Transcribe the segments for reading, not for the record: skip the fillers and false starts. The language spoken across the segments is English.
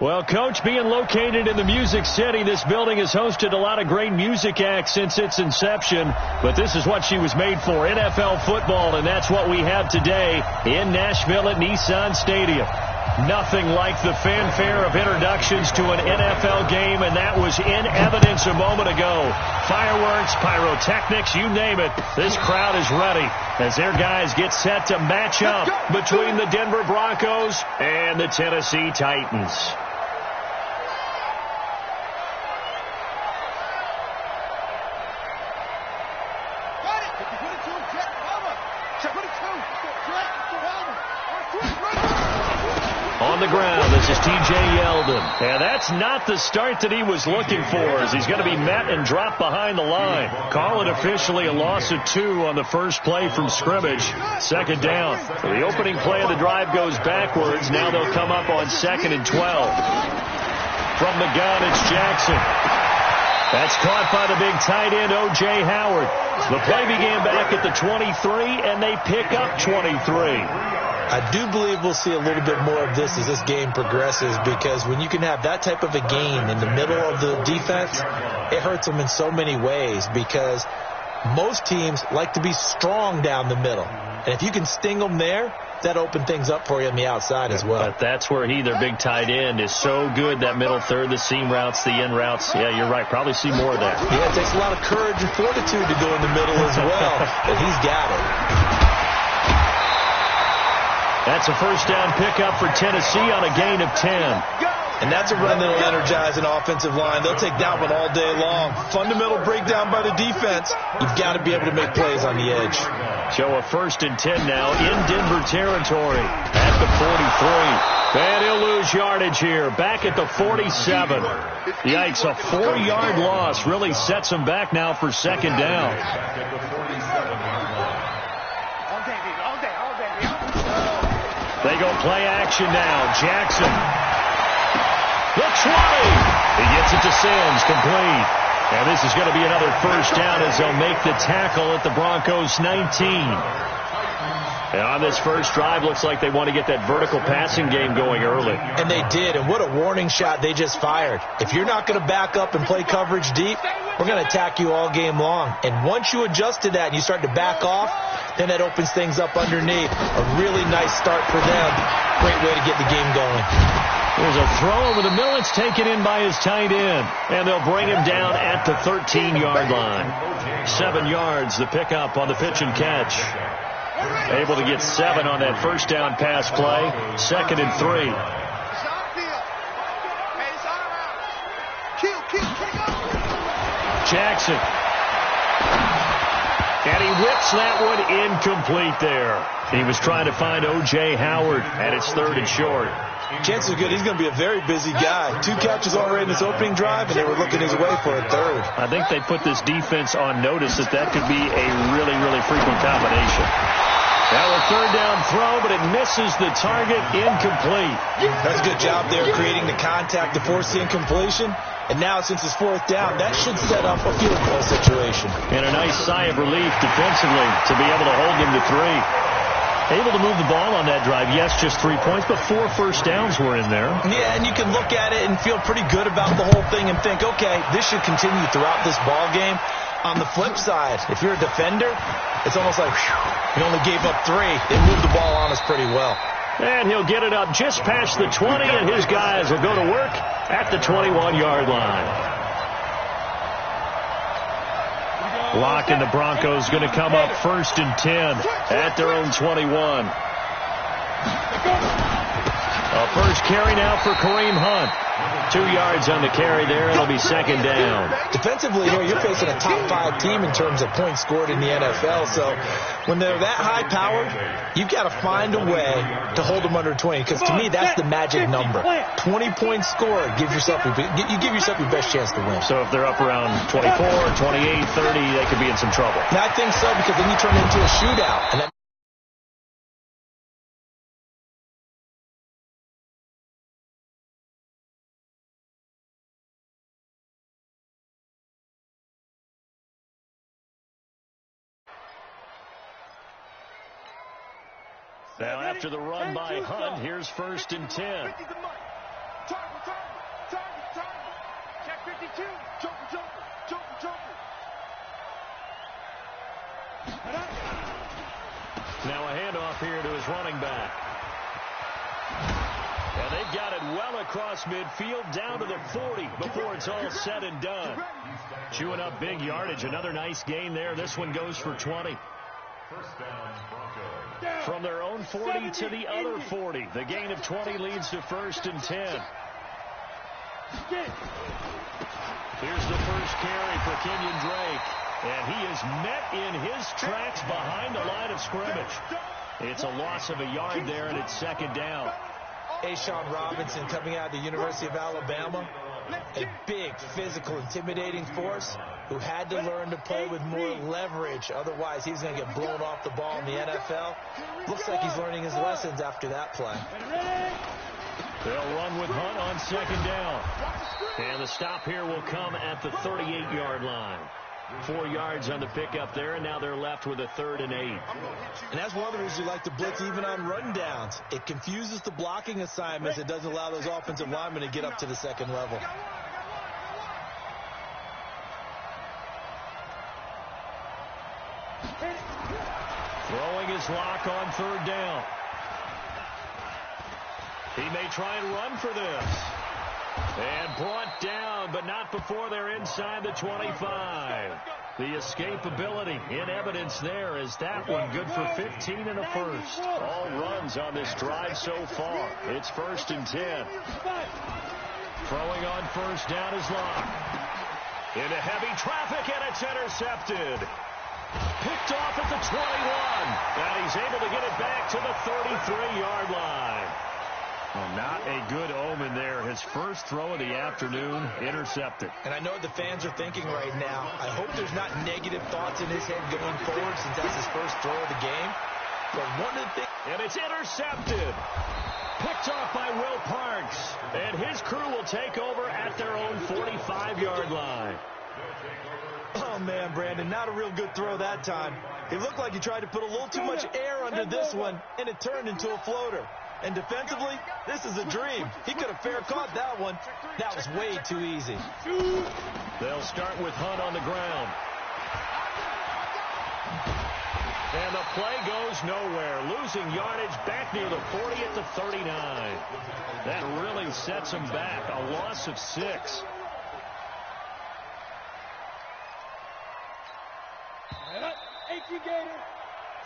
Well, Coach, being located in the Music City, this building has hosted a lot of great music acts since its inception. But this is what she was made for, NFL football, and that's what we have today in Nashville at Nissan Stadium. Nothing like the fanfare of introductions to an NFL game, and that was in evidence a moment ago. Fireworks, pyrotechnics, you name it. This crowd is ready as their guys get set to match up between the Denver Broncos and the Tennessee Titans. On the ground, this is T.J. Yeldon. And that's not the start that he was looking for, as he's going to be met and dropped behind the line. Call it officially a loss of 2 on the first play from scrimmage. Second down. So the opening play of the drive goes backwards. Now they'll come up on 2nd and 12. From the gun, it's Jackson. That's caught by the big tight end, O.J. Howard. The play began back at the 23, and they pick up 23. I do believe we'll see a little bit more of this as this game progresses, because when you can have that type of a game in the middle of the defense, it hurts them in so many ways, because most teams like to be strong down the middle. And if you can sting them there, that opens things up for you on the outside as well. But that's where their big tight end, is so good, that middle third, the seam routes, the in routes. Yeah, you're right. Probably see more of that. Yeah, it takes a lot of courage and fortitude to go in the middle as well, but he's got it. That's a first down pickup for Tennessee on a gain of 10. And that's a run that will energize an offensive line. They'll take that one all day long. Fundamental breakdown by the defense. You've got to be able to make plays on the edge. So a 1st and 10 now in Denver territory at the 43. And he'll lose yardage here. Back at the 47. Yikes, a 4-yard loss really sets him back now for 2nd down. They go play action now. Jackson. The 20. He gets it to Sims, complete. And this is going to be another first down as they'll make the tackle at the Broncos 19. And on this first drive, looks like they want to get that vertical passing game going early. And they did, and what a warning shot they just fired. If you're not going to back up and play coverage deep, we're going to attack you all game long. And once you adjust to that and you start to back off, then that opens things up underneath. A really nice start for them. Great way to get the game going. There's a throw over the middle. It's taken in by his tight end. And they'll bring him down at the 13-yard line. 7 yards, the pickup on the pitch and catch. Able to get 7 on that first down pass play. 2nd and 3. Jackson. And he whips that one incomplete there. He was trying to find O.J. Howard, and it's 3rd and short. Chances are good he's going to be a very busy guy. 2 catches already in his opening drive, and they were looking his way for a 3rd. I think they put this defense on notice that could be a really, really frequent combination. Now a 3rd down throw, but it misses the target, incomplete. That's a good job there creating the contact to force the incompletion. And now, since it's 4th down, that should set up a field goal situation. And a nice sigh of relief defensively to be able to hold him to 3. Able to move the ball on that drive. Yes, just 3 points, but 4 first downs were in there. Yeah, and you can look at it and feel pretty good about the whole thing and think, okay, this should continue throughout this ball game. On the flip side, if you're a defender, it's almost like, whew, you only gave up 3. They moved the ball on us pretty well. And he'll get it up just past the 20, and his guys will go to work at the 21-yard line. Lock and the Broncos going to come up 1st and 10 at their own 21. A first carry now for Kareem Hunt. 2 yards on the carry there. It'll be 2nd down. Defensively here, you're facing a top 5 team in terms of points scored in the NFL. So when they're that high powered, you've got to find a way to hold them under 20. Because to me, that's the magic number. 20 points scored. You give yourself your best chance to win. So if they're up around 24, 28, 30, they could be in some trouble. And I think so, because then you turn it into a shootout. And that Now after the run by Hunt, here's 1st and 10. Now a handoff here to his running back. And they've got it well across midfield down to the 40 before it's all said and done. Chewing up big yardage. Another nice gain there. This one goes for 20. From their own 40 to the other 40. The gain of 20 leads to 1st and 10. Here's the first carry for Kenyon Drake. And he is met in his tracks behind the line of scrimmage. It's a loss of a yard there, and it's 2nd down. Sean Robinson coming out of the University of Alabama. A big, physical, intimidating force who had to learn to play with more leverage. Otherwise, he's going to get blown off the ball in the NFL. Looks like he's learning his lessons after that play. They'll run with Hunt on 2nd down. And the stop here will come at the 38-yard line. 4 yards on the pickup there, and now they're left with a 3rd and 8. And that's one of the reasons you like to blitz even on run downs. It confuses the blocking assignments. It doesn't allow those offensive linemen to get up to the 2nd level. Throwing his lock on 3rd down. He may try and run for this. And brought down, but not before they're inside the 25. The escapability in evidence there is that one good for 15 and a first. All runs on this drive so far. It's 1st and 10. Throwing on 1st down is Locke. Into heavy traffic, and it's intercepted. Picked off at the 21. And he's able to get it back to the 33-yard line. Well, not a good omen there. His first throw of the afternoon, intercepted. And I know what the fans are thinking right now. I hope there's not negative thoughts in his head going forward since that's his first throw of the game. But one of the things... And it's intercepted. Picked off by Will Parks. And his crew will take over at their own 45-yard line. Oh, man, Brandon, not a real good throw that time. It looked like he tried to put a little too much air under this one, and it turned into a floater. And defensively, this is a dream. He could have fair caught that one. That was way too easy. They'll start with Hunt on the ground. And the play goes nowhere. Losing yardage back near the 40 at the 39. That really sets him back. A loss of 6.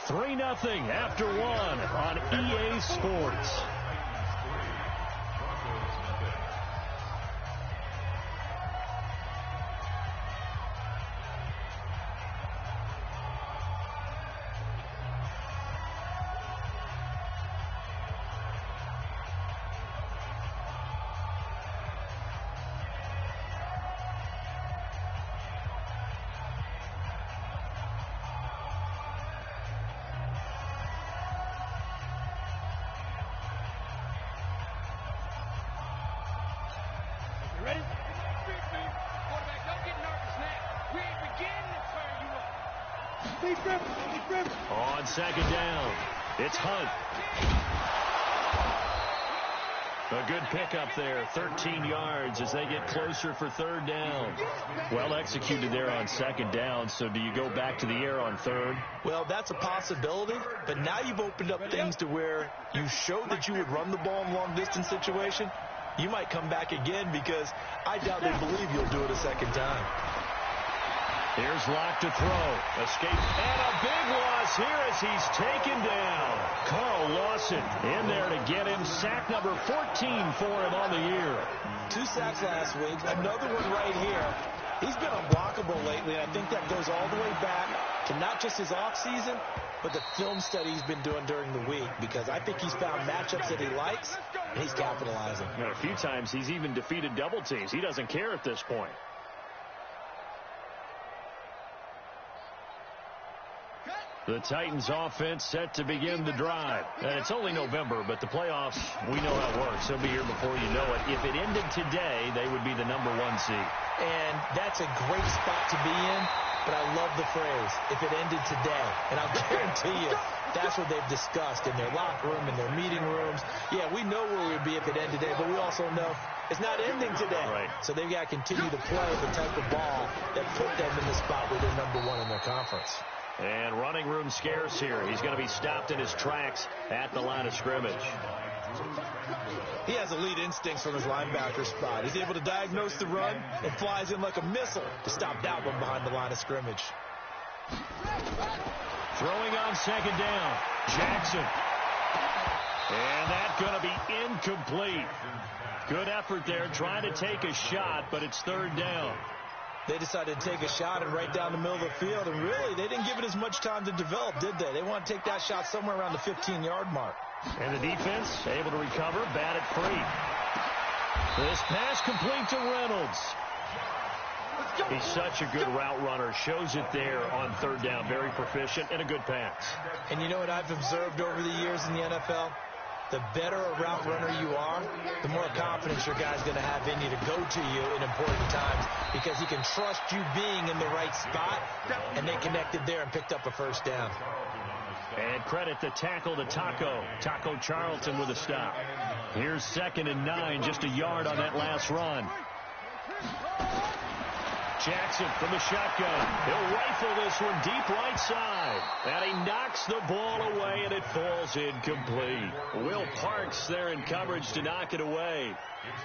3-0 after 1 on EA Sports. On 2nd down, it's Hunt. A good pickup there, 13 yards as they get closer for 3rd down. Well executed there on 2nd down, so do you go back to the air on 3rd? Well, that's a possibility, but now you've opened up things to where you showed that you would run the ball in a long-distance situation. You might come back again because I doubt they believe you'll do it a 2nd time. Here's Locke to throw. Escape. And a big loss here as he's taken down. Carl Lawson in there to get him. Sack number 14 for him on the year. 2 sacks last week. Another one right here. He's been unblockable lately, and I think that goes all the way back to not just his offseason, but the film study he's been doing during the week, because I think he's found matchups that he likes, and he's capitalizing. And a few times he's even defeated double teams. He doesn't care at this point. The Titans offense set to begin the drive. And it's only November, but the playoffs, we know how it works. They'll be here before you know it. If it ended today, they would be the #1 seed. And that's a great spot to be in, but I love the phrase, if it ended today. And I'll guarantee you, that's what they've discussed in their locker room, in their meeting rooms. Yeah, we know where we'd be if it ended today, but we also know It's not ending today. Right. So they've got to continue to play the type of ball that put them in the spot where they're #1 in their conference. And running room scarce here. He's going to be stopped in his tracks at the line of scrimmage. He has elite instincts from his linebacker spot. He's able to diagnose the run and flies in like a missile to stop that one behind the line of scrimmage. Throwing on second down, Jackson. And that's going to be incomplete. Good effort there, trying to take a shot, but it's third down. They decided to take a shot and right down the middle of the field, and really, they didn't give it as much time to develop, did they? They want to take that shot somewhere around the 15-yard mark. And the defense able to recover, bat it free. This pass complete to Reynolds. He's such a good route runner. Shows it there on third down. Very proficient and a good pass. And you know what I've observed over the years in the NFL? The better a route runner you are, the more confidence your guy's going to have in you to go to you in important times because he can trust you being in the right spot, and they connected there and picked up a first down. And credit the tackle to Taco Charlton with a stop. Here's 2nd and 9, just a yard on that last run. Jackson from the shotgun. He'll rifle this one deep right side. And he knocks the ball away, and it falls incomplete. Will Parks there in coverage to knock it away.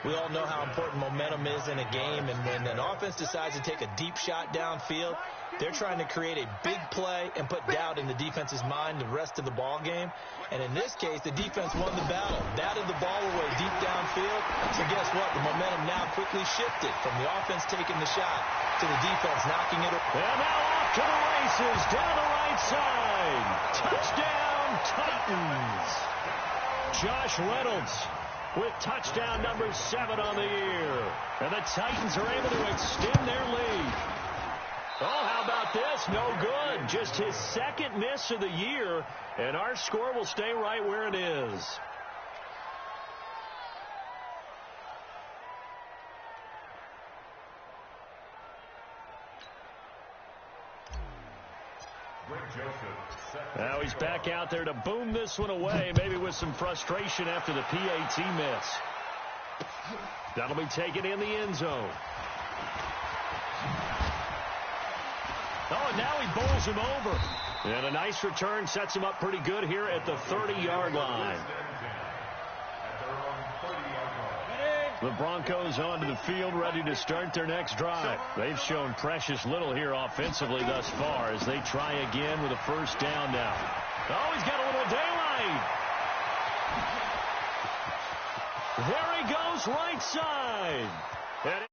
We all know how important momentum is in a game, and when an offense decides to take a deep shot downfield, they're trying to create a big play and put doubt in the defense's mind the rest of the ball game. And in this case, the defense won the battle, batted the ball away deep downfield. So guess what? The momentum now quickly shifted from the offense taking the shot to the defense knocking it away. And now off to the races down the right side. Touchdown, Titans. Josh Reynolds with touchdown number 7 on the year. And the Titans are able to extend their lead. Oh, how about this? No good. Just his 2nd miss of the year, and our score will stay right where it is. Now he's back out there to boom this one away, maybe with some frustration after the PAT miss. That'll be taken in the end zone. Oh, and now he bowls him over. And a nice return sets him up pretty good here at the 30-yard line. The Broncos onto the field, ready to start their next drive. They've shown precious little here offensively thus far as they try again with a first down now. Oh, he's got a little daylight. There he goes, right side. And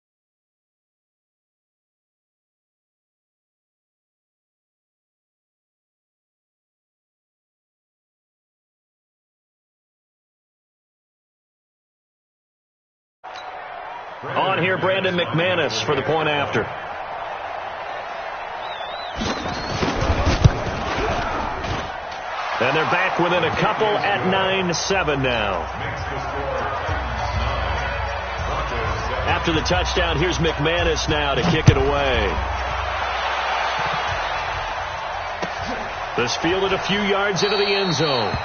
on here, Brandon McManus for the point after. And they're back within a couple at 9-7 now. After the touchdown, here's McManus now to kick it away. This fielded a few yards into the end zone.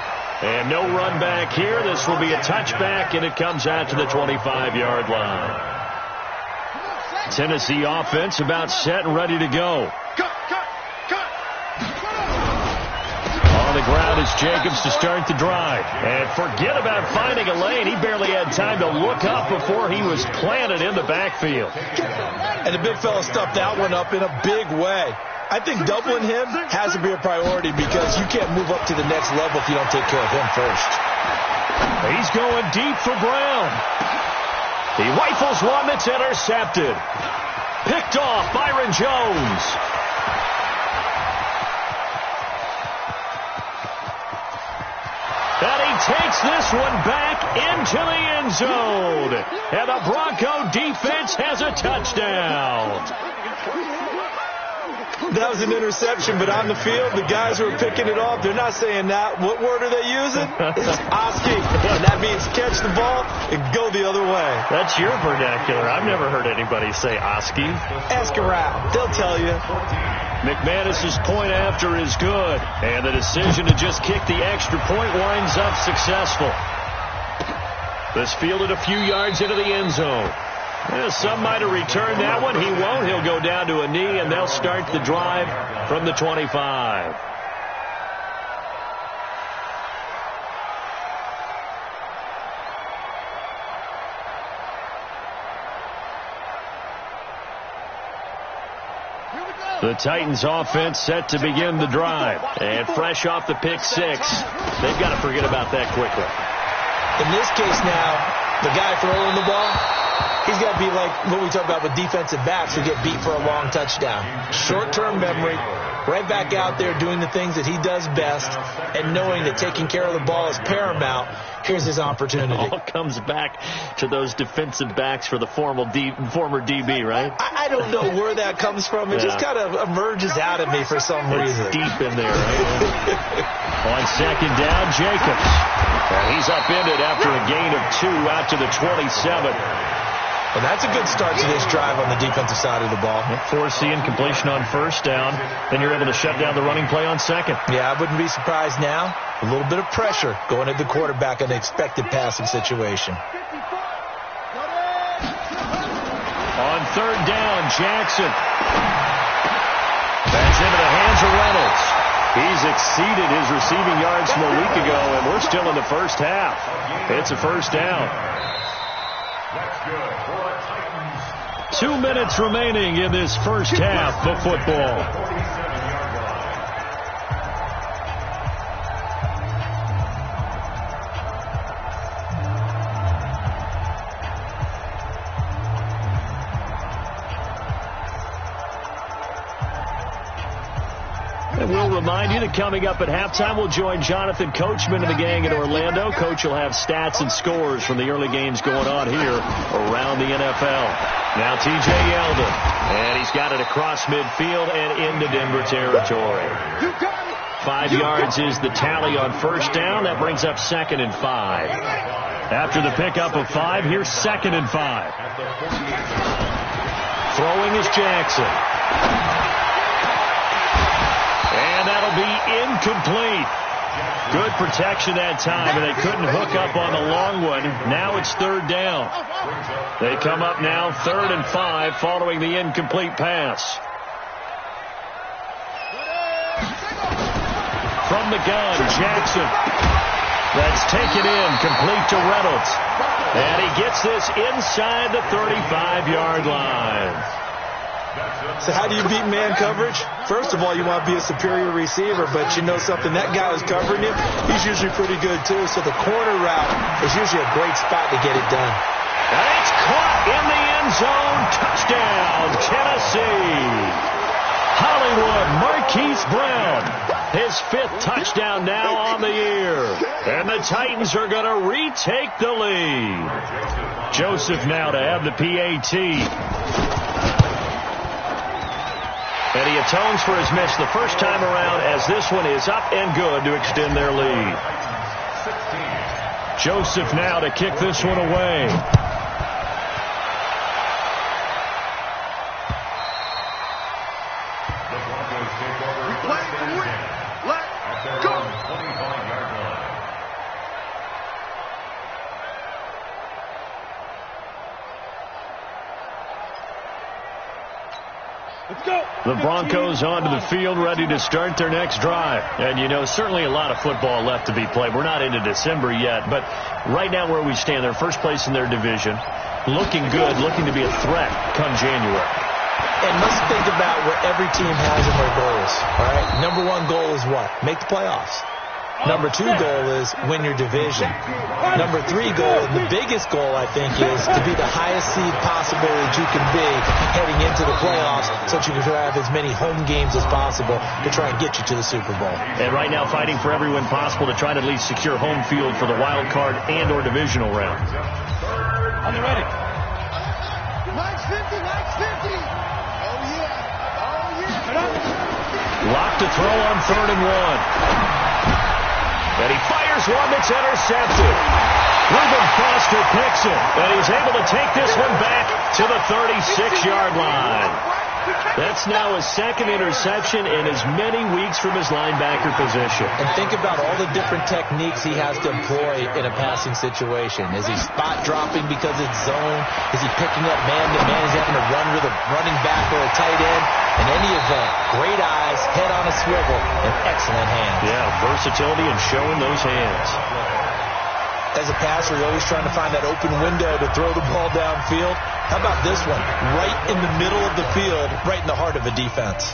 And no run back here. This will be a touchback, and it comes out to the 25-yard line. Tennessee offense about set and ready to go. On the ground is Jacobs to start the drive. And forget about finding a lane. He barely had time to look up before he was planted in the backfield. And the big fella stuffed that one up in a big way. I think doubling him has to be a priority because you can't move up to the next level if you don't take care of him first. He's going deep for Brown. He rifles one that's intercepted. Picked off Byron Jones. And he takes this one back into the end zone. And the Bronco defense has a touchdown. That was an interception, but on the field, the guys who are picking it off, they're not saying that. What word are they using? It's Oski. And that means catch the ball and go the other way. That's your vernacular. I've never heard anybody say Oski. Ask around. They'll tell you. McManus's point after is good. And the decision to just kick the extra point winds up successful. This fielded a few yards into the end zone. Some might have returned that one. He won't. He'll go down to a knee, and they'll start the drive from the 25. The Titans offense set to begin the drive. And fresh off the pick six, they've got to forget about that quickly. In this case now, the guy throwing the ball, he's got to be like what we talk about with defensive backs who get beat for a long touchdown. Short-term memory, right back out there doing the things that he does best, and knowing that taking care of the ball is paramount. Here's his opportunity. It all comes back to those defensive backs for the former DB, right? I don't know where that comes from. It just kind of emerges out of me for some reason. Deep in there, right? On second down, Jacobs. And he's upended after a gain of 2 out to the 27. And that's a good start to this drive on the defensive side of the ball. Force the incompletion on first down. Then you're able to shut down the running play on second. Yeah, I wouldn't be surprised now. A little bit of pressure going at the quarterback in an expected passing situation. On third down, Jackson. That's into the hands of Reynolds. He's exceeded his receiving yards from a week ago, and we're still in the first half. It's a first down. 2 minutes remaining in this first half of football. And we'll remind you that coming up at halftime, we'll join Jonathan Coachman and the gang in Orlando. Coach will have stats and scores from the early games going on here around the NFL. Now T.J. Yeldon, and he's got it across midfield and into Denver territory. 5 yards is the tally on first down. That brings up 2nd and 5. After the pickup of 5, here's 2nd and 5. Throwing is Jackson. And that'll be incomplete. Good protection that time, and they couldn't hook up on the long one. Now it's third down. They come up now 3rd and 5 following the incomplete pass. From the gun, Jackson. That's taken in, complete to Reynolds. And he gets this inside the 35-yard line. So how do you beat man coverage? First of all, you want to be a superior receiver, but you know something, that guy who's covering him, he's usually pretty good too. So the corner route is usually a great spot to get it done. And it's caught in the end zone. Touchdown, Tennessee. Hollywood Marquise Brown, his 5th touchdown now on the year. And the Titans are going to retake the lead. Joseph now to have the PAT. And he atones for his miss the first time around, as this one is up and good to extend their lead. Joseph now to kick this one away. The Broncos onto the field, ready to start their next drive. And, you know, certainly a lot of football left to be played. We're not into December yet, but right now where we stand, they're first place in their division, looking good, looking to be a threat come January. And let's think about what every team has in their goals, all right? Number 1 goal is what? Make the playoffs. Number 2 goal is win your division. Number 3 goal, and the biggest goal, I think, is to be the highest seed possible that you can be heading into the playoffs so that you can have as many home games as possible to try and get you to the Super Bowl. And right now fighting for every win possible to try to at least secure home field for the wild card and or divisional round. Are they ready? Max 50, Max 50. Oh, yeah. Oh, yeah. Lock to throw on 3rd and 1. And he fires one that's intercepted. Reuben Foster picks it, and he's able to take this one back to the 36-yard line. That's now his second interception in as many weeks from his linebacker position. And think about all the different techniques he has to employ in a passing situation. Is he spot dropping because it's zone? Is he picking up man-to-man? Is he having to run with a running back or a tight end? In any event, great eyes, head on a swivel, and excellent hands. Yeah, versatility and showing those hands. As a passer, you're always trying to find that open window to throw the ball downfield. How about this one? Right in the middle of the field, right in the heart of a defense.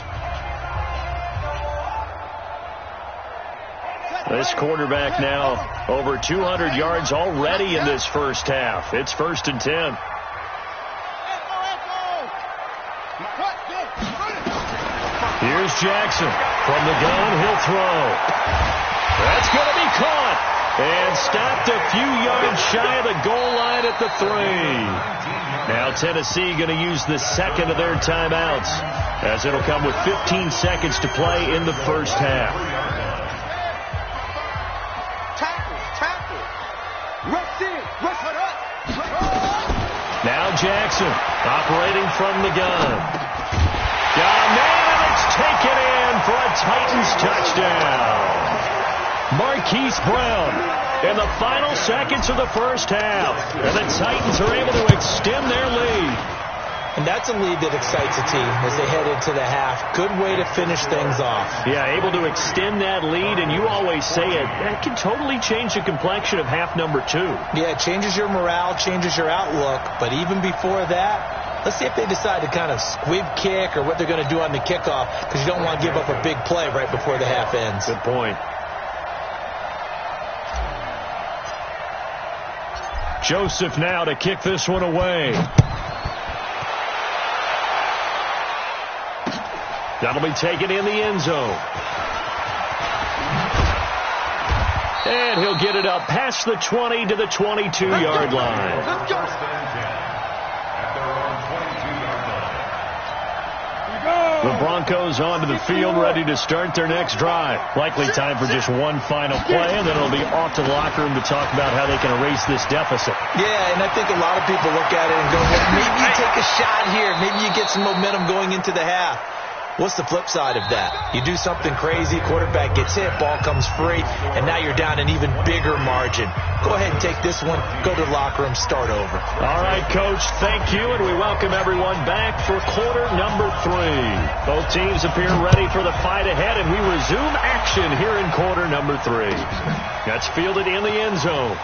This quarterback now over 200 yards already in this first half. It's 1st and 10. Here's Jackson. From the gun, he'll throw. That's going to be caught. And stopped a few yards shy of the goal line at the 3. Now Tennessee going to use the second of their timeouts, as it'll come with 15 seconds to play in the first half. Now Jackson operating from the gun. Got a man, and it's taken in for a Titans touchdown. Marquise Brown in the final seconds of the first half. And the Titans are able to extend their lead. And that's a lead that excites a team as they head into the half. Good way to finish things off. Yeah, able to extend that lead, and you always say it, that can totally change the complexion of half number 2. Yeah, it changes your morale, changes your outlook. But even before that, let's see if they decide to kind of squib kick or what they're going to do on the kickoff, because you don't want to give up a big play right before the half ends. Good point. Joseph now to kick this one away. That'll be taken in the end zone. And he'll get it up past the 20 to the 22-yard line. Let's go. The Broncos onto the field, ready to start their next drive. Likely time for just one final play, and then it'll be off to the locker room to talk about how they can erase this deficit. Yeah, and I think a lot of people look at it and go, well, maybe you take a shot here. Maybe you get some momentum going into the half. What's the flip side of that? You do something crazy, quarterback gets hit, ball comes free, and now you're down an even bigger margin. Go ahead and take this one, go to the locker room, start over. All right, Coach, thank you, and we welcome everyone back for quarter number 3. Both teams appear ready for the fight ahead, and we resume action here in quarter number 3. That's fielded in the end zone.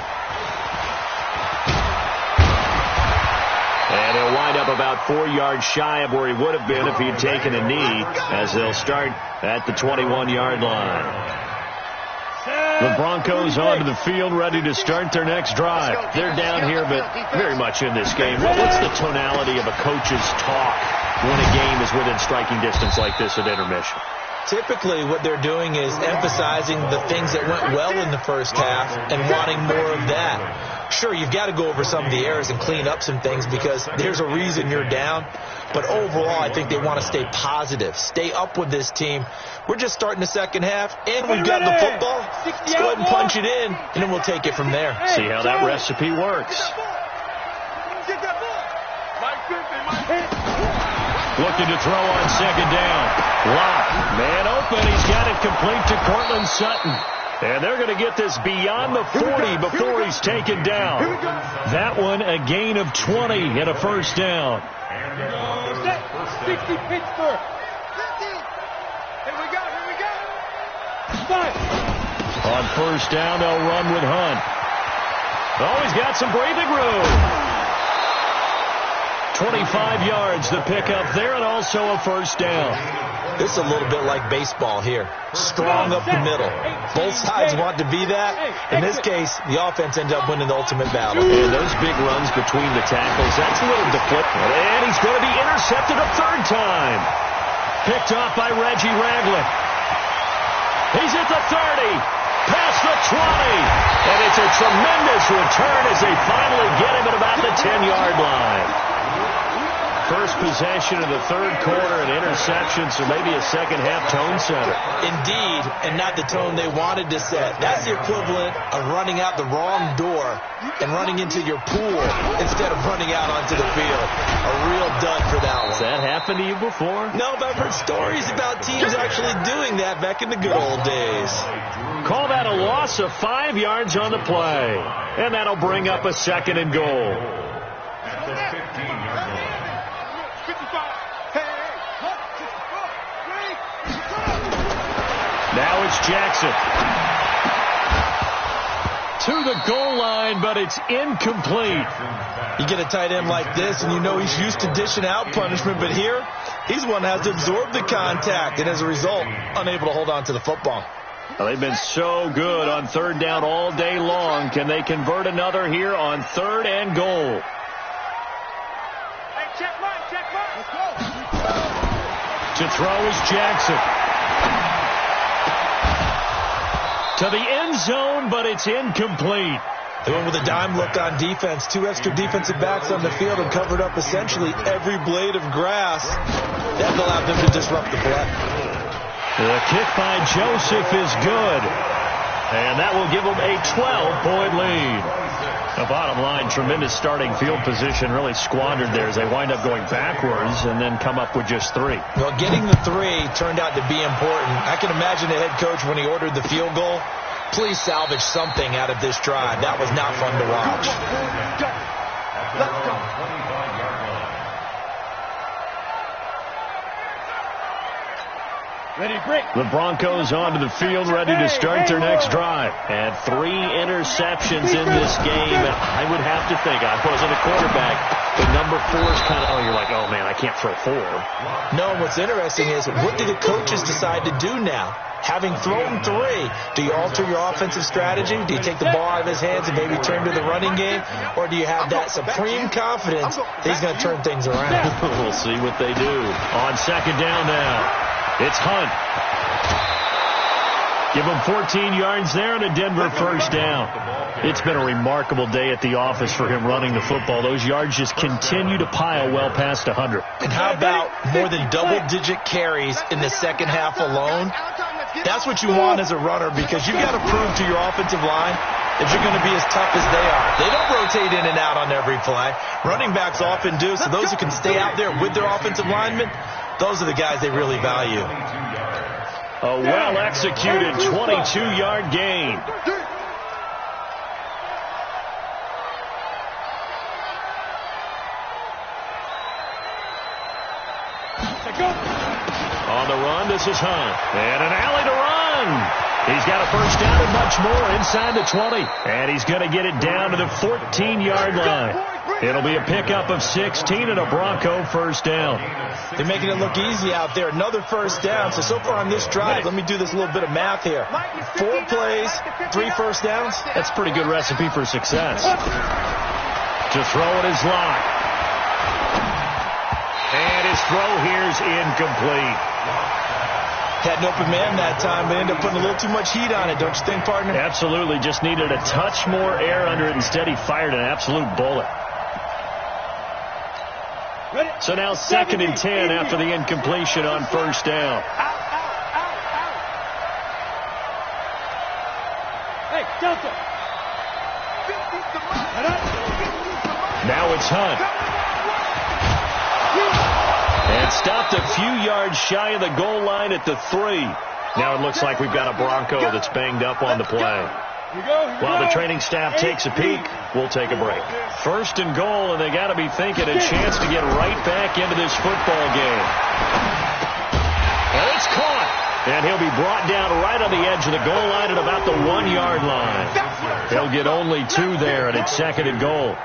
And he'll wind up about 4 yards shy of where he would have been if he'd taken a knee, as they'll start at the 21-yard line. The Broncos onto the field, ready to start their next drive. They're down here, but very much in this game. What's the tonality of a coach's talk when a game is within striking distance like this at intermission? Typically, what they're doing is emphasizing the things that went well in the first half and wanting more of that. Sure, you've got to go over some of the errors and clean up some things because there's a reason you're down. But overall, I think they want to stay positive, stay up with this team. We're just starting the second half, and we've got the football. Let's go ahead and punch it in, and then we'll take it from there. See how that recipe works. Looking to throw on second down. Lock. Man open. He's got it complete to Cortland Sutton. And they're going to get this beyond the 40 before he's taken down. That one a gain of 20 and a first down. 60 Pittsburgh. 50. Here we go. On first down, they'll run with Hunt. Oh, he's got some breathing room. 25 yards to pick up there, and also a first down. This is a little bit like baseball here. Strong up the middle. Both sides want to be that. In this case, the offense ends up winning the ultimate battle. And those big runs between the tackles, that's a little deflected. And he's going to be intercepted a third time. Picked off by Reggie Ragland. He's at the 30. Past the 20. And it's a tremendous return as they finally get him at about the 10-yard line. first possession of the third quarter and interception, so maybe a second-half tone setter. Indeed, and not the tone they wanted to set. That's the equivalent of running out the wrong door and running into your pool instead of running out onto the field. A real dud for that one. Has that happened to you before? No, but I've heard stories about teams actually doing that back in the good old days. Call that a loss of 5 yards on the play. And that'll bring up a second and goal. Now it's Jackson. To the goal line, but it's incomplete. You get a tight end like this, and you know he's used to dishing out punishment, but here, he's one that has to absorb the contact, and as a result, unable to hold on to the football. Well, they've been so good on third down all day long. Can they convert another here on third and goal? Hey, check one. Let's go. To throw is Jackson. To the end zone, but it's incomplete. They went with a dime look on defense. 2 extra defensive backs on the field and covered up essentially every blade of grass. That allowed them to disrupt the play. The kick by Joseph is good. And that will give them a 12-point lead. The bottom line, tremendous starting field position, really squandered there as they wind up going backwards and then come up with just 3. Well, getting the 3 turned out to be important. I can imagine the head coach when he ordered the field goal. Please salvage something out of this drive. That was not fun to watch. Let's go. Ready, break. The Broncos onto the field, ready to start their next drive. And 3 interceptions in this game. I would have to think, I wasn't a quarterback, but number 4 is kind of, you're like, oh man, I can't throw 4. No, what's interesting is, what do the coaches decide to do now? Having thrown 3, do you alter your offensive strategy? Do you take the ball out of his hands and maybe turn to the running game? Or do you have that supreme confidence that he's going to turn things around? We'll see what they do. On second down now. It's Hunt. Give him 14 yards there and a Denver first down. It's been a remarkable day at the office for him running the football. Those yards just continue to pile well past 100. And how about more than double-digit carries in the second half alone? That's what you want as a runner, because you've got to prove to your offensive line that you're going to be as tough as they are. They don't rotate in and out on every play. Running backs often do, so those who can stay out there with their offensive linemen, those are the guys they really value. A well-executed 22-yard gain. On the run, this is Hunt. And an alley to run. He's got a first down and much more inside the 20. And he's going to get it down to the 14-yard line. It'll be a pickup of 16 and a Bronco first down. They're making it look easy out there. Another first down. So far on this drive, let me do this little bit of math here. 4 plays, 3 first downs. That's a pretty good recipe for success. To throw it is Locke. And his throw here's incomplete. Had an open man that time, but ended up putting a little too much heat on it, don't you think, partner? Absolutely. Just needed a touch more air under it. Instead, he fired an absolute bullet. So now 2nd and 10 after the incompletion on first down. Hey, Delta. Now it's Hunt. And stopped a few yards shy of the goal line at the 3. Now it looks like we've got a Bronco that's banged up on the play. While the training staff takes a peek, we'll take a break. 1st and goal, and they got to be thinking a chance to get right back into this football game. And it's caught. And he'll be brought down right on the edge of the goal line at about the 1-yard line. They'll get only 2 there, and it's 2nd and goal.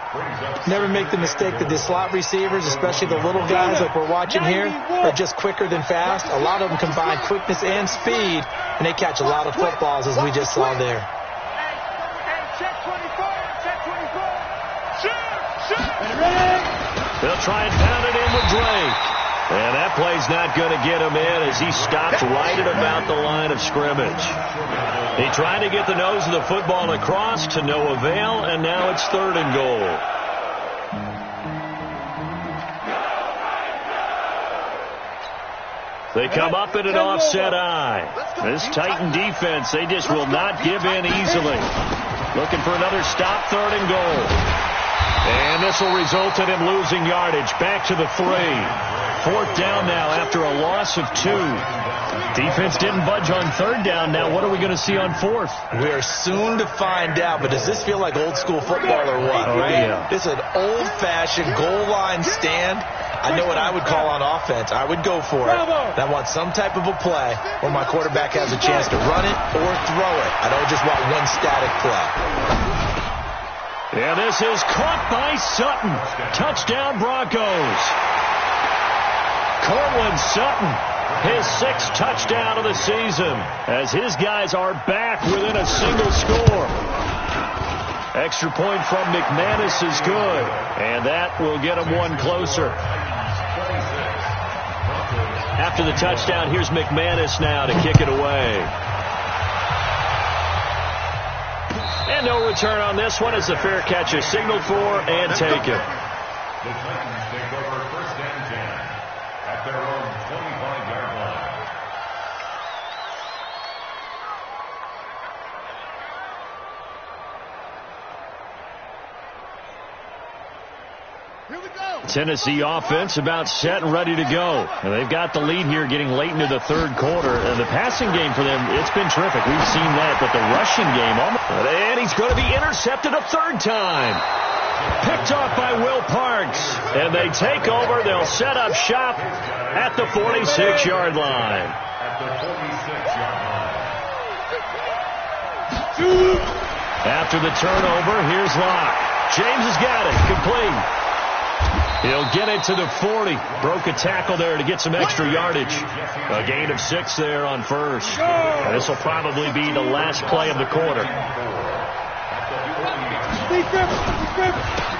Never make the mistake that the slot receivers, especially the little guys like we're watching here, are just quicker than fast. A lot of them combine quickness and speed, and they catch a lot of footballs, as we just saw there. They'll try and pound it in with Drake. And that play's not going to get him in as he stops right at about the line of scrimmage. He tried to get the nose of the football across to no avail, and now it's 3rd and goal. They come up in an offset eye. This Titan defense, they just will not give in easily. Looking for another stop, 3rd and goal. And this will result in him losing yardage. Back to the 3. 4th down now after a loss of 2. Defense didn't budge on 3rd down. Now what are we going to see on 4th? We are soon to find out, but does this feel like old school football or what? Oh, yeah. It's an old-fashioned goal line stand. I know what I would call on offense. I would go for it. I want some type of a play where my quarterback has a chance to run it or throw it. I don't just want one static play. Yeah, this is caught by Sutton. Touchdown, Broncos. Cortland Sutton, his 6th touchdown of the season, as his guys are back within a single score. Extra point from McManus is good, and that will get him one closer. After the touchdown, here's McManus now to kick it away. And no return on this one as the fair catch is signaled for and taken. The Titans take over 1st and 10 at their own 25-yard line. Here we go. Tennessee offense about set and ready to go. And they've got the lead here getting late into the 3rd quarter. And the passing game for them, it's been terrific. We've seen that, but the rushing game, and he's going to be intercepted a 3rd time. Picked off by Will Parks. And they take over. They'll set up shop at the 46-yard line. At the 46-yard line. After the turnover, here's Locke. James has got it. Complete. He'll get it to the 40. Broke a tackle there to get some extra yardage. A gain of 6 there on 1st. And this will probably be the last play of the quarter.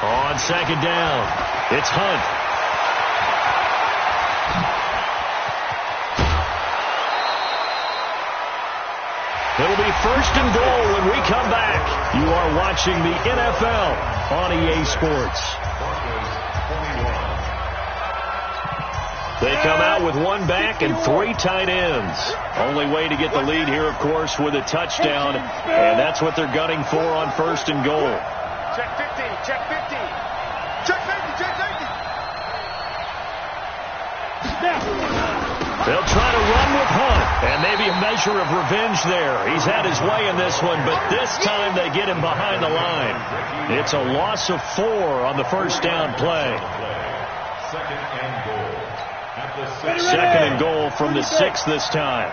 On 2nd down, it's Hunt. It'll be 1st and goal when we come back. You are watching the NFL on EA Sports. They come out with 1 back and 3 tight ends. Only way to get the lead here, of course, with a touchdown. And that's what they're gunning for on 1st and goal. Check 50. Check 50. Check 50. Check 50. They'll try to run with Hunt. And maybe a measure of revenge there. He's had his way in this one, but this time they get him behind the line. It's a loss of 4 on the 1st down play. 2nd and goal. 2nd and goal from the 6 this time.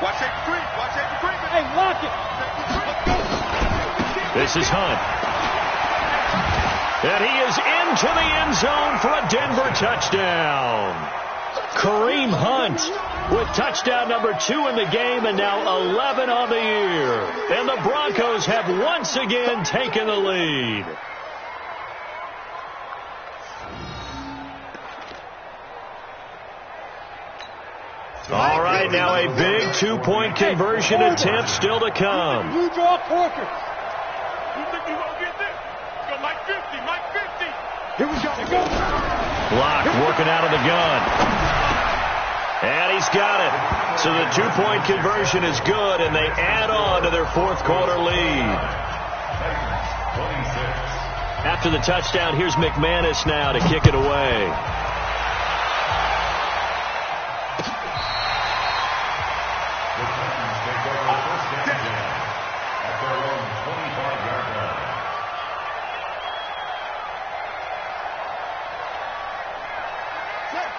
Watch it, creep. Watch it, creep. Hey, lock it. This is Hunt. And he is into the end zone for a Denver touchdown. Kareem Hunt with touchdown number 2 in the game and now 11 on the year. And the Broncos have once again taken the lead. All right, now a big 2-point conversion attempt still to come. You draw Corker. You think you won't get this? Go Mike 50, Mike 50. Here we go. Go. Locke working out of the gun. And he's got it. So the 2-point conversion is good, and they add on to their 4th quarter lead. After the touchdown, here's McManus now to kick it away.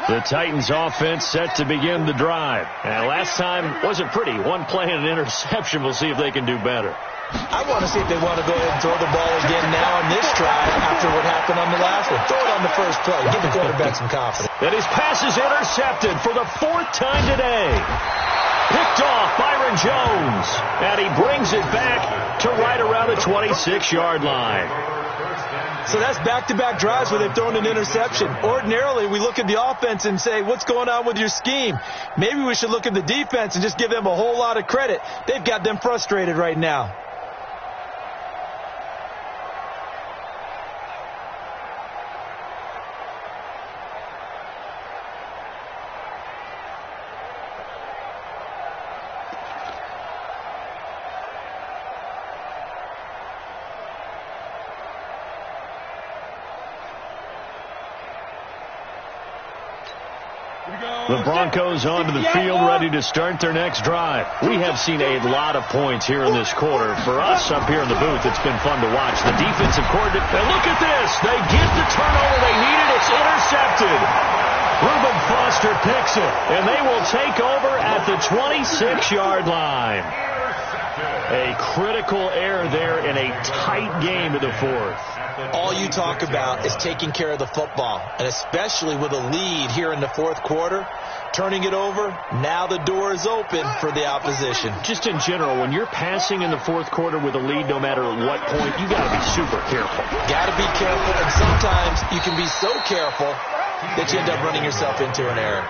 The Titans offense set to begin the drive. And last time wasn't pretty. 1 play and an interception. We'll see if they can do better. I want to see if they want to go ahead and throw the ball again now on this drive after what happened on the last one. Throw it on the first play. Give the quarterback some confidence. And his pass is intercepted for the 4th time today. Picked off Byron Jones. And he brings it back to right around the 26-yard line. So that's back-to-back drives where they've thrown an interception. Ordinarily, we look at the offense and say, what's going on with your scheme? Maybe we should look at the defense and just give them a whole lot of credit. They've got them frustrated right now. The Broncos onto the field, ready to start their next drive. We have seen a lot of points here in this quarter. For us up here in the booth, it's been fun to watch. The defensive coordinator, and look at this. They get the turnover they needed. It's intercepted. Reuben Foster picks it, and they will take over at the 26-yard line. A critical error there in a tight game in the fourth. All you talk about is taking care of the football, and especially with a lead here in the fourth quarter, turning it over, now the door is open for the opposition. Just in general, when you're passing in the fourth quarter with a lead, no matter at what point, you got to be super careful. Got to be careful, and sometimes you can be so careful that you end up running yourself into an error.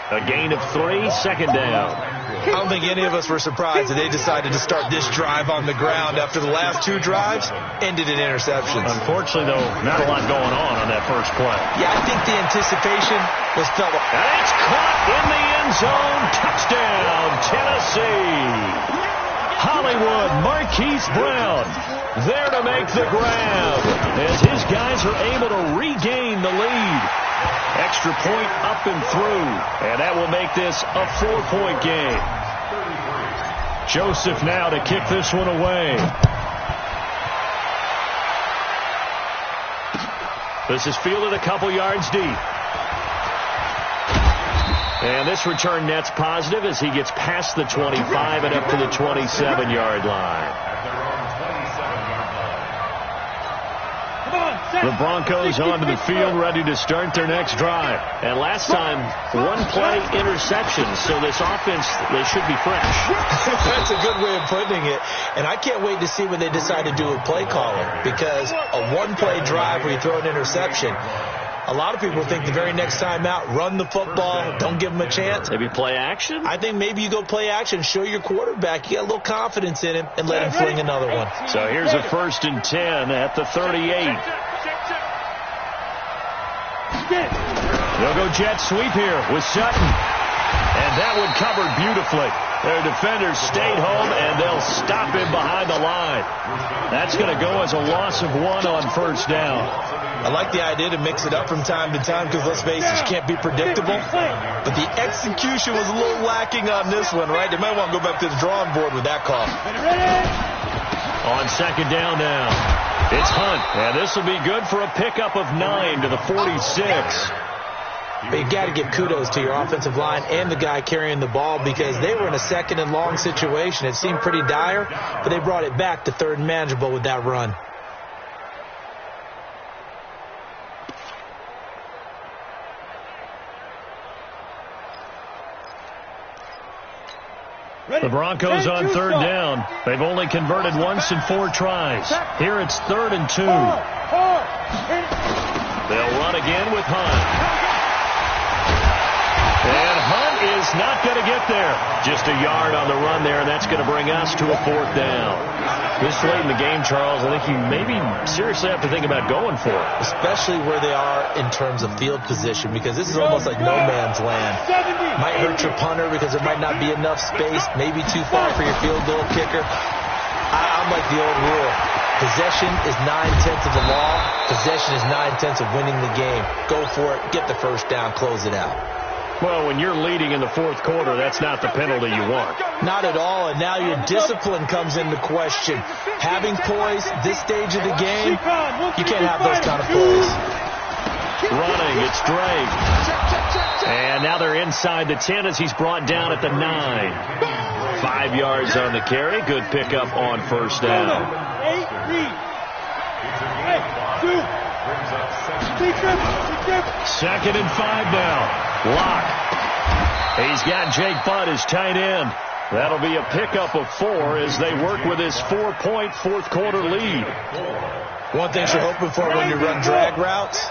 A gain of 3, second down. I don't think any of us were surprised that they decided to start this drive on the ground after the last 2 drives ended in interceptions. Unfortunately, though, not a lot going on that first play. Yeah, I think the anticipation was felt. And it's caught in the end zone. Touchdown, Tennessee. Hollywood, Marquise Brown there to make the grab as his guys are able to regain the lead. Extra point up and through, and that will make this a 4-point game. Joseph now to kick this one away. This is fielded a couple yards deep. And this return net's positive as he gets past the 25 and up to the 27-yard line. The Broncos onto the field, ready to start their next drive. And last time, 1-play interception, so this offense, they should be fresh. That's a good way of putting it. And I can't wait to see when they decide to do a play calling, because a 1-play drive where you throw an interception, a lot of people think the very next time out, run the football, don't give them a chance. Maybe play action? I think maybe you go play action, show your quarterback you got a little confidence in him, and let him fling another one. So here's a 1st and 10 at the 38. They'll go jet sweep here with Sutton. And that one covered beautifully. Their defenders stayed home, and they'll stop him behind the line. That's going to go as a loss of 1 on 1st down. I like the idea to mix it up from time to time because, let's face it, you can't be predictable. But the execution was a little lacking on this one, right? They might want to go back to the drawing board with that call. On 2nd down now, it's Hunt. And this will be good for a pickup of 9 to the 46. But you got to give kudos to your offensive line and the guy carrying the ball because they were in a 2nd and long situation. It seemed pretty dire, but they brought it back to 3rd and manageable with that run. The Broncos on 3rd down. They've only converted once in 4 tries. Here it's 3rd and 2. They'll run again with Hunt. And Hunt is not going to get there. Just a yard on the run there, and that's going to bring us to a 4th down. This late in the game, Charles, I think you maybe seriously have to think about going for it. Especially where they are in terms of field position, because this is almost like no man's land. Might hurt your punter because there might not be enough space, maybe too far for your field goal kicker. I'm like the old rule. Possession is 9/10 of the law. Possession is 9/10 of winning the game. Go for it. Get the 1st down. Close it out. Well, when you're leading in the 4th quarter, that's not the penalty you want. Not at all, and now your discipline comes into question. Having poise this stage of the game, you can't have those kind of plays. Running, it's Drake. And now they're inside the 10 as he's brought down at the 9. 5 yards on the carry. Good pickup on 1st down. 2nd and 5 now. Lock. He's got Jake Butt as tight end. That'll be a pickup of 4 as they work with his 4-point 4th quarter lead. One thing you're hoping for when you run drag routes,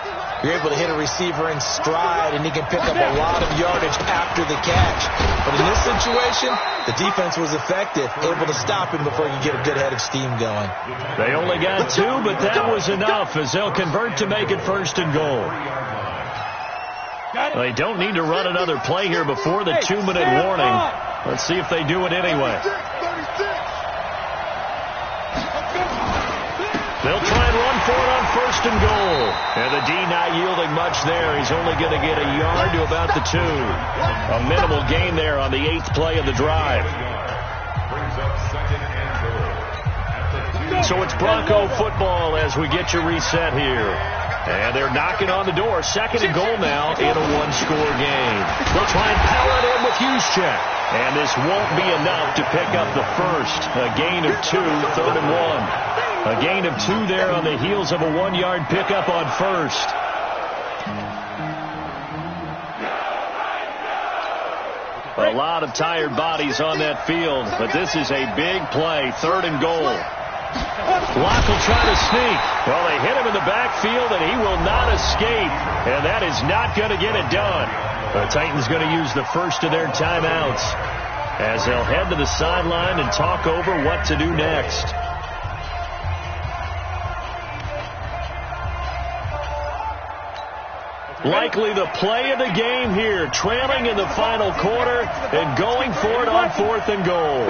you're able to hit a receiver in stride, and he can pick up a lot of yardage after the catch. But in this situation, the defense was effective, able to stop him before he could get a good head of steam going. They only got 2, but that was enough as they'll convert to make it 1st and goal. They don't need to run another play here before the 2-minute warning. Let's see if they do it anyway. They'll try and run for it on 1st first and goal. And the D not yielding much there. He's only going to get a yard to about the 2. A minimal gain there on the 8th play of the drive. So it's Bronco football as we get you reset here. And they're knocking on the door. Second and goal now in a one-score game. They'll try and power it in with Juszczyk. And this won't be enough to pick up the first. A gain of 2, 3rd and 1. A gain of 2 there on the heels of a 1-yard pickup on first. A lot of tired bodies on that field, but this is a big play. 3rd and goal. Locke will try to sneak. Well, they hit him in the backfield, and he will not escape. And that is not going to get it done. The Titans going to use the first of their timeouts as they'll head to the sideline and talk over what to do next. Likely the play of the game here, trailing in the final quarter and going for it on 4th and goal.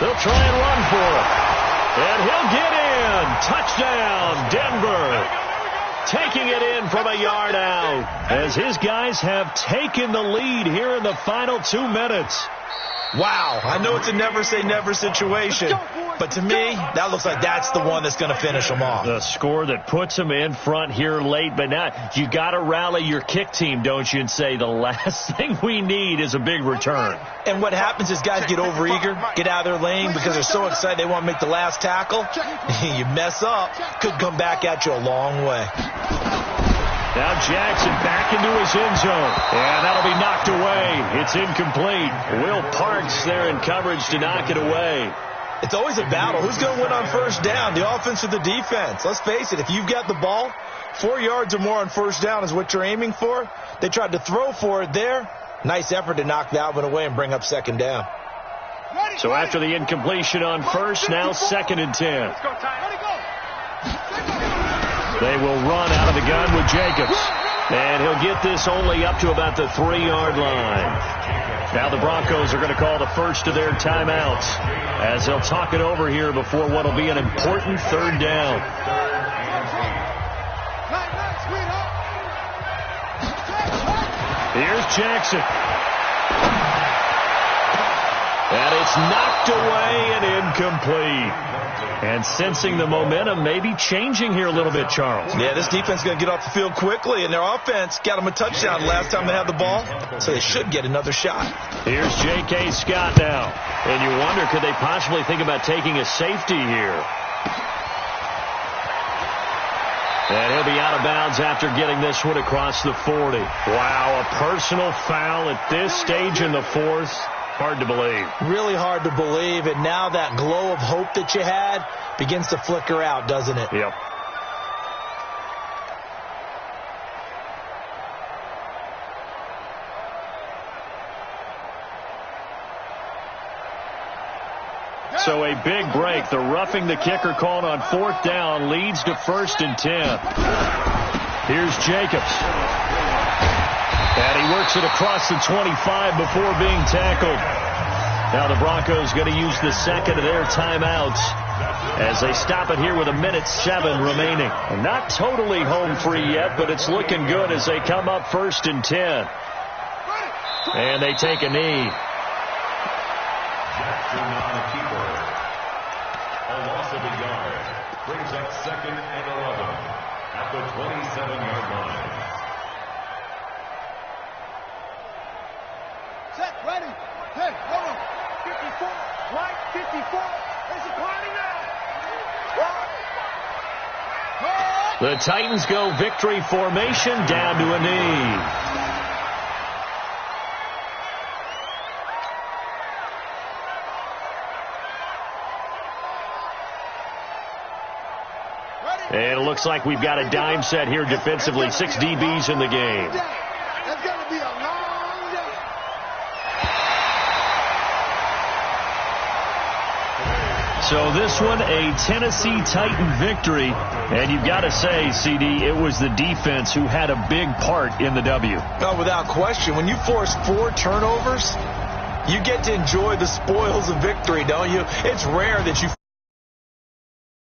They'll try and run for it. And he'll get in. Touchdown, Denver. Taking it in from a yard out as his guys have taken the lead here in the final 2 minutes. Wow, I know it's a never-say-never situation, but to me, that looks like that's the one that's going to finish them off. The score that puts them in front here late, but now you got to rally your kick team, don't you, and say the last thing we need is a big return. And what happens is guys get overeager, get out of their lane because they're so excited they want to make the last tackle. You mess up, could come back at you a long way. Now Jackson back into his end zone. And that'll be knocked away. It's incomplete. Will Parks there in coverage to knock it away. It's always a battle. Who's going to win on first down, the offense or the defense? Let's face it, if you've got the ball, 4 yards or more on first down is what you're aiming for. They tried to throw for it there. Nice effort to knock that one away and bring up second down. So after the incompletion on first, now 2nd and 10. They will run out of the gun with Jacobs. And he'll get this only up to about the 3-yard line. Now the Broncos are going to call the first of their timeouts as they'll talk it over here before what will be an important 3rd down. Here's Jackson. And it's knocked away and incomplete. And sensing the momentum maybe changing here a little bit, Charles. Yeah, this defense is going to get off the field quickly, and their offense got them a touchdown last time they had the ball, so they should get another shot. Here's J.K. Scott now. And you wonder, could they possibly think about taking a safety here? And he'll be out of bounds after getting this one across the 40. Wow, a personal foul at this stage in the 4th. Hard to believe. Really hard to believe, and now that glow of hope that you had begins to flicker out, doesn't it? Yep. So a big break. The roughing the kicker called on 4th down leads to 1st and 10. Here's Jacobs. And he works it across the 25 before being tackled. Now the Broncos going to use the second of their timeouts as they stop it here with 1:07 remaining. And not totally home free yet, but it's looking good as they come up 1st and 10. And they take a knee. Jackson on the keeper. A loss of a yard. Brings up 2nd and 11 at the 27-yard line. Set, ready. Hey, hold on. 54, right, 54. There's a party now. The Titans go victory formation down to a knee. And it looks like we've got a dime set here defensively. 6 DBs in the game. That's going to be a long day. So this one, a Tennessee Titan victory. And you've got to say, CD, it was the defense who had a big part in the W. No, without question. When you force 4 turnovers, you get to enjoy the spoils of victory, don't you? It's rare that you